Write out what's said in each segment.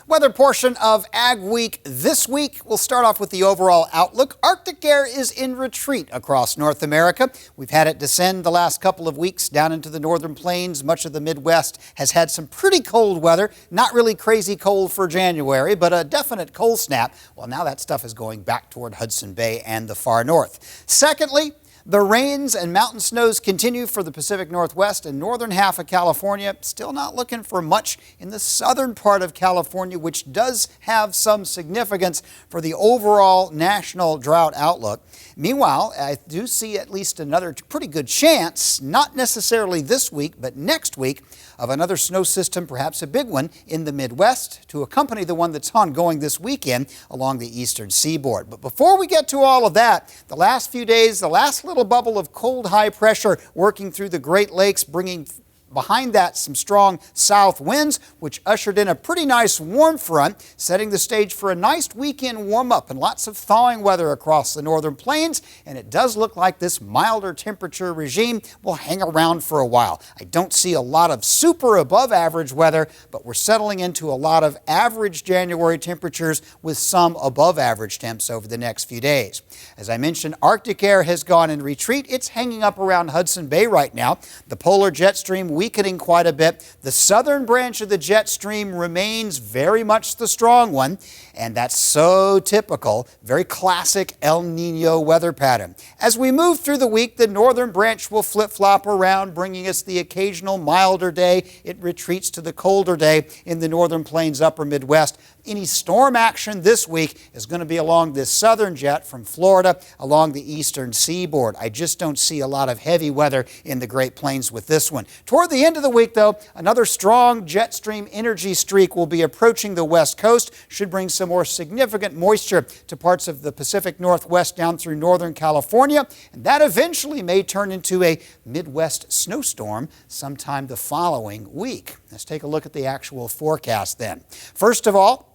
Weather portion of Ag Week this week. We'll start off with the overall outlook. Arctic air is in retreat across North America. We've had it descend the last couple of weeks down into the northern plains. Much of the Midwest has had some pretty cold weather. Not really crazy cold for January, but a definite cold snap. Well, now that stuff is going back toward Hudson Bay and the far north. Secondly, the rains and mountain snows continue for the Pacific Northwest and northern half of California. Still not looking for much in the southern part of California, which does have some significance for the overall national drought outlook. Meanwhile, I do see at least another pretty good chance, not necessarily this week, but next week, of another snow system, perhaps a big one, in the Midwest to accompany the one that's ongoing this weekend along the eastern seaboard. But before we get to all of that, the last few days, the last little bubble of cold high pressure working through the Great Lakes, bringing behind that some strong south winds, which ushered in a pretty nice warm front, setting the stage for a nice weekend warm-up and lots of thawing weather across the northern plains. And it does look like this milder temperature regime will hang around for a while. I don't see a lot of super above average weather, but we're settling into a lot of average January temperatures with some above average temps over the next few days. As I mentioned, Arctic air has gone in retreat. It's hanging up around Hudson Bay right now. The polar jet stream weakening quite a bit. The southern branch of the jet stream remains very much the strong one, and that's so typical, very classic El Nino weather pattern. As we move through the week, the northern branch will flip-flop around, bringing us the occasional milder day. It retreats to the colder day in the northern plains, upper Midwest. Any storm action this week is going to be along this southern jet from Florida along the eastern seaboard. I just don't see a lot of heavy weather in the Great Plains with this one. Toward the end of the week, though, another strong jet stream energy streak will be approaching the west coast, should bring some more significant moisture to parts of the Pacific Northwest down through northern California, and that eventually may turn into a Midwest snowstorm sometime the following week. Let's take a look at the actual forecast then. First of all,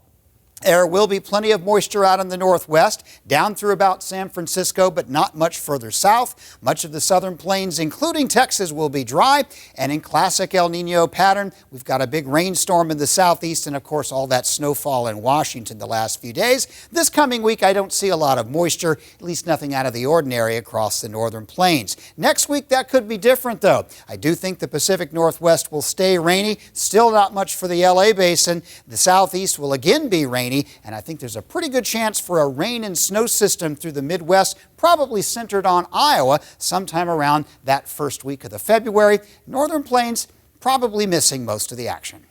there will be plenty of moisture out in the northwest, down through about San Francisco, but not much further south. Much of the southern plains, including Texas, will be dry. And in classic El Nino pattern, we've got a big rainstorm in the southeast and, of course, all that snowfall in Washington the last few days. This coming week, I don't see a lot of moisture, at least nothing out of the ordinary across the northern plains. Next week, that could be different, though. I do think the Pacific Northwest will stay rainy. Still not much for the LA basin. The southeast will again be rainy. And I think there's a pretty good chance for a rain and snow system through the Midwest, probably centered on Iowa sometime around that first week of the February. Northern plains probably missing most of the action.